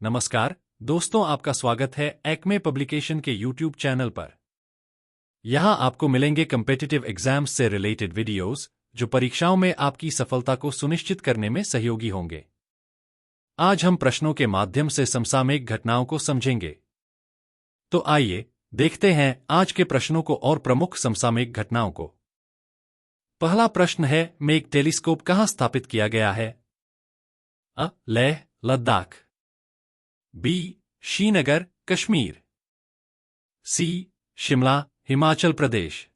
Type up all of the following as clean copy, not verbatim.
नमस्कार दोस्तों, आपका स्वागत है एक्मे पब्लिकेशन के यूट्यूब चैनल पर। यहां आपको मिलेंगे कम्पिटिटिव एग्जाम्स से रिलेटेड वीडियोस जो परीक्षाओं में आपकी सफलता को सुनिश्चित करने में सहयोगी होंगे। आज हम प्रश्नों के माध्यम से समसामयिक घटनाओं को समझेंगे। तो आइए देखते हैं आज के प्रश्नों को और प्रमुख समसामयिक घटनाओं को। पहला प्रश्न है, मेघ टेलीस्कोप कहां स्थापित किया गया है? अ. लेह, लद्दाख। बी. श्रीनगर, कश्मीर। सी. शिमला, हिमाचल प्रदेश।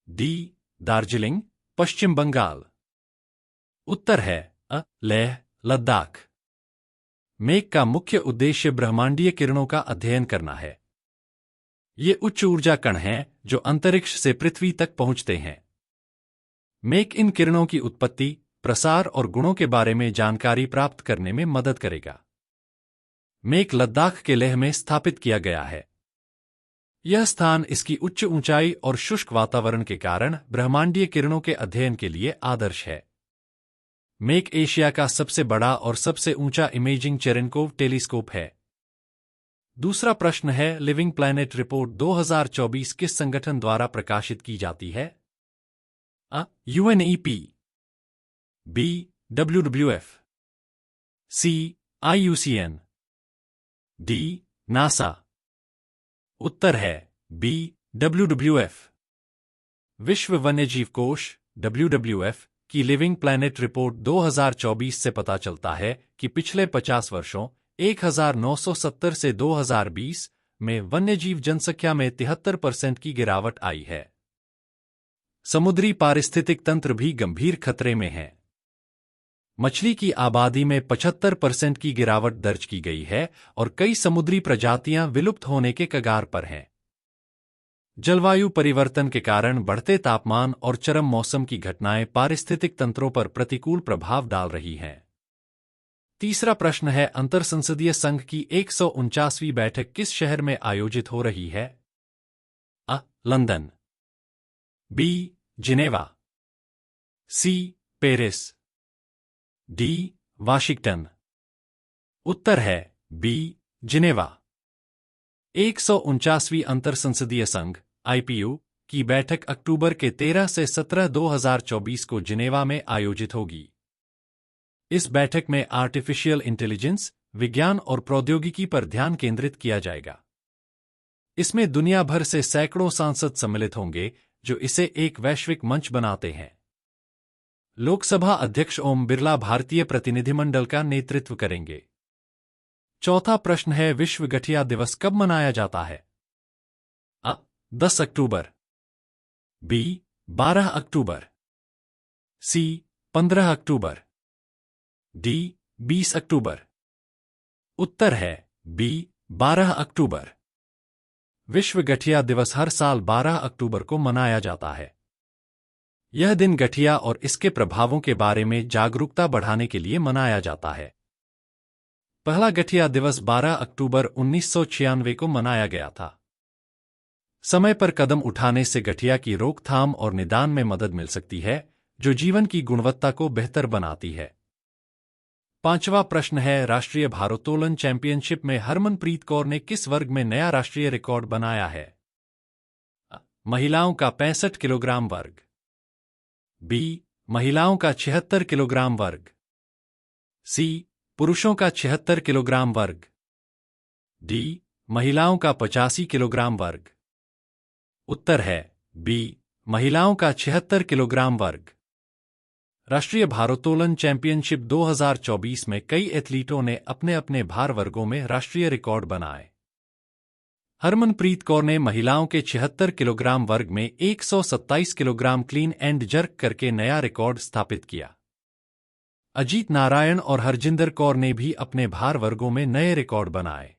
डी. दार्जिलिंग, पश्चिम बंगाल। उत्तर है अ. लेह, लद्दाख। मेघ का मुख्य उद्देश्य ब्रह्मांडीय किरणों का अध्ययन करना है। ये उच्च ऊर्जा कण हैं जो अंतरिक्ष से पृथ्वी तक पहुंचते हैं। मेघ इन किरणों की उत्पत्ति, प्रसार और गुणों के बारे में जानकारी प्राप्त करने में मदद करेगा। मेघ लद्दाख के लेह में स्थापित किया गया है। यह स्थान इसकी उच्च ऊंचाई और शुष्क वातावरण के कारण ब्रह्मांडीय किरणों के अध्ययन के लिए आदर्श है। मेघ एशिया का सबसे बड़ा और सबसे ऊंचा इमेजिंग चेरेनकोव टेलीस्कोप है। दूसरा प्रश्न है, लिविंग प्लैनेट रिपोर्ट 2024 किस संगठन द्वारा प्रकाशित की जाती है? अ. यूएनईपी। बी. डब्ल्यूडब्ल्यूएफ। सी. आईयूसीएन। डी. नासा। उत्तर है बी. डब्ल्यूडब्ल्यूएफ। विश्व वन्यजीव कोष WWF की लिविंग प्लैनेट रिपोर्ट 2024 से पता चलता है कि पिछले 50 वर्षों 1970 से 2020 में वन्यजीव जनसंख्या में 73% की गिरावट आई है। समुद्री पारिस्थितिक तंत्र भी गंभीर खतरे में है। मछली की आबादी में 75% की गिरावट दर्ज की गई है और कई समुद्री प्रजातियां विलुप्त होने के कगार पर हैं। जलवायु परिवर्तन के कारण बढ़ते तापमान और चरम मौसम की घटनाएं पारिस्थितिक तंत्रों पर प्रतिकूल प्रभाव डाल रही हैं। तीसरा प्रश्न है, अंतरसंसदीय संघ की 149वीं बैठक किस शहर में आयोजित हो रही है? अ. लंदन। बी. जिनेवा। सी. पेरिस। डी. वाशिंगटन। उत्तर है बी. जिनेवा। 149वीं अंतरसंसदीय संघ IPU की बैठक अक्टूबर के 13 से 17 2024 को जिनेवा में आयोजित होगी। इस बैठक में आर्टिफिशियल इंटेलिजेंस, विज्ञान और प्रौद्योगिकी पर ध्यान केंद्रित किया जाएगा। इसमें दुनिया भर से सैकड़ों सांसद सम्मिलित होंगे जो इसे एक वैश्विक मंच बनाते हैं। लोकसभा अध्यक्ष ओम बिरला भारतीय प्रतिनिधिमंडल का नेतृत्व करेंगे। चौथा प्रश्न है, विश्व गठिया दिवस कब मनाया जाता है? अ. 10 अक्टूबर। बी. 12 अक्टूबर। सी. 15 अक्टूबर। डी. 20 अक्टूबर। उत्तर है बी. 12 अक्टूबर। विश्व गठिया दिवस हर साल 12 अक्टूबर को मनाया जाता है। यह दिन गठिया और इसके प्रभावों के बारे में जागरूकता बढ़ाने के लिए मनाया जाता है। पहला गठिया दिवस 12 अक्टूबर 1996 को मनाया गया था। समय पर कदम उठाने से गठिया की रोकथाम और निदान में मदद मिल सकती है, जो जीवन की गुणवत्ता को बेहतर बनाती है। पांचवा प्रश्न है, राष्ट्रीय भारोत्तोलन चैंपियनशिप में हरमनप्रीत कौर ने किस वर्ग में नया राष्ट्रीय रिकॉर्ड बनाया है? महिलाओं का 65 किलोग्राम वर्ग। बी. महिलाओं का 76 किलोग्राम वर्ग। सी. पुरुषों का 76 किलोग्राम वर्ग। डी. महिलाओं का 85 किलोग्राम वर्ग। उत्तर है बी. महिलाओं का 76 किलोग्राम वर्ग। राष्ट्रीय भारोत्तोलन चैंपियनशिप 2024 में कई एथलीटों ने अपने अपने भार वर्गों में राष्ट्रीय रिकॉर्ड बनाए। हरमनप्रीत कौर ने महिलाओं के 76 किलोग्राम वर्ग में 127 किलोग्राम क्लीन एंड जर्क करके नया रिकॉर्ड स्थापित किया। अजीत नारायण और हरजिंदर कौर ने भी अपने भार वर्गों में नए रिकॉर्ड बनाए।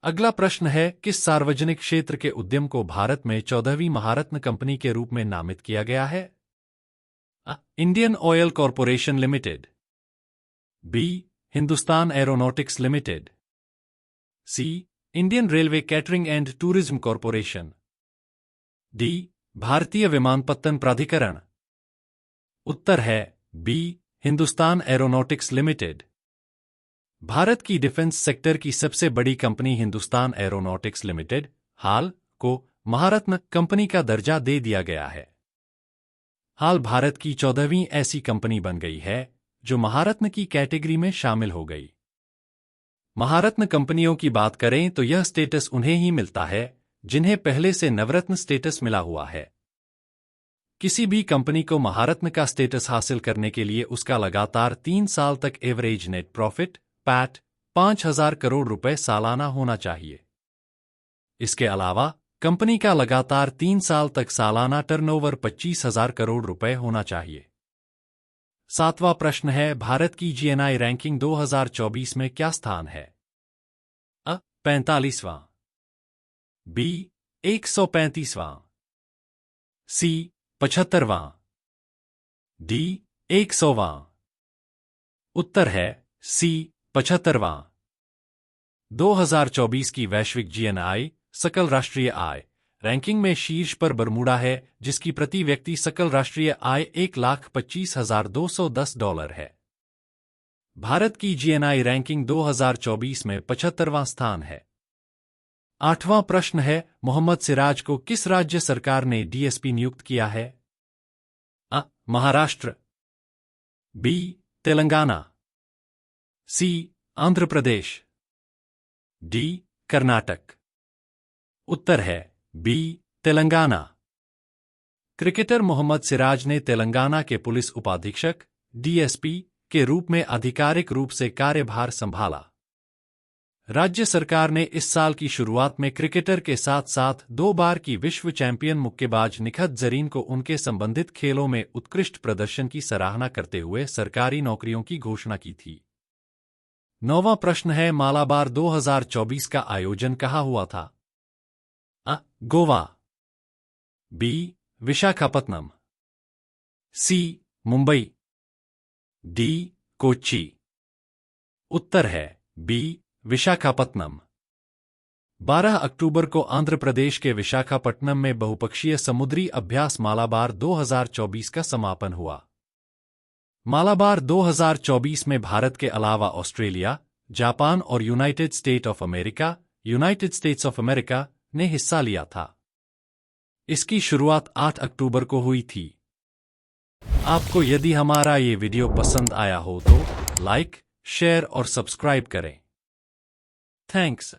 अगला प्रश्न है, किस सार्वजनिक क्षेत्र के उद्यम को भारत में 14वीं महारत्न कंपनी के रूप में नामित किया गया है? Indian oil corporation limited. B. Hindustan aeronautics limited. C. Indian railway catering and tourism corporation. D. भारतीय विमानपत्तन प्राधिकरण। उत्तर है B. Hindustan aeronautics limited. Bharat की डिफेंस सेक्टर की सबसे बड़ी कंपनी हिंदुस्तान एरोनॉटिक्स लिमिटेड हाल को महारत्न कंपनी का दर्जा दे दिया गया है। हाल भारत की 14वीं ऐसी कंपनी बन गई है जो महारत्न की कैटेगरी में शामिल हो गई। महारत्न कंपनियों की बात करें तो यह स्टेटस उन्हें ही मिलता है जिन्हें पहले से नवरत्न स्टेटस मिला हुआ है। किसी भी कंपनी को महारत्न का स्टेटस हासिल करने के लिए उसका लगातार 3 साल तक average net profit PAT 5,000 crore रुपए सालाना होना चाहिए। इसके अलावा कंपनी का लगातार 3 साल तक सालाना टर्नओवर 25,000 करोड़ रुपए होना चाहिए। 7वां प्रश्न है, भारत की जीएनआई रैंकिंग 2024 में क्या स्थान है? अ 45वां, बी 135वां, सी 75वां, डी 100वां। उत्तर है सी 75वां। 2024 की वैश्विक जीएनआई सकल राष्ट्रीय आय रैंकिंग में शीर्ष पर बरमूडा है, जिसकी प्रति व्यक्ति सकल राष्ट्रीय आय $1,25,210 है। भारत की जीएनआई रैंकिंग 2024 में 75वां स्थान है। 8वां प्रश्न है, मोहम्मद सिराज को किस राज्य सरकार ने डीएसपी नियुक्त किया है? अ महाराष्ट्र, बी तेलंगाना, सी आंध्र प्रदेश, डी कर्नाटक। उत्तर है बी तेलंगाना। क्रिकेटर मोहम्मद सिराज ने तेलंगाना के पुलिस उपाधीक्षक डीएसपी के रूप में आधिकारिक रूप से कार्यभार संभाला। राज्य सरकार ने इस साल की शुरुआत में क्रिकेटर के साथ साथ 2 बार की विश्व चैंपियन मुक्केबाज निखत जरीन को उनके संबंधित खेलों में उत्कृष्ट प्रदर्शन की सराहना करते हुए सरकारी नौकरियों की घोषणा की थी। 9वां प्रश्न है, मालाबार 2024 का आयोजन कहाँ हुआ था? अ गोवा, बी विशाखापत्तनम, सी मुंबई, डी कोच्चि। उत्तर है बी विशाखापत्तनम। 12 अक्टूबर को आंध्र प्रदेश के विशाखापट्टनम में बहुपक्षीय समुद्री अभ्यास मालाबार 2024 का समापन हुआ। मालाबार 2024 में भारत के अलावा ऑस्ट्रेलिया, जापान और यूनाइटेड स्टेट्स ऑफ अमेरिका ने हिस्सा लिया था। इसकी शुरुआत 8 अक्टूबर को हुई थी। आपको यदि हमारा ये वीडियो पसंद आया हो तो लाइक, शेयर और सब्सक्राइब करें। थैंक्स।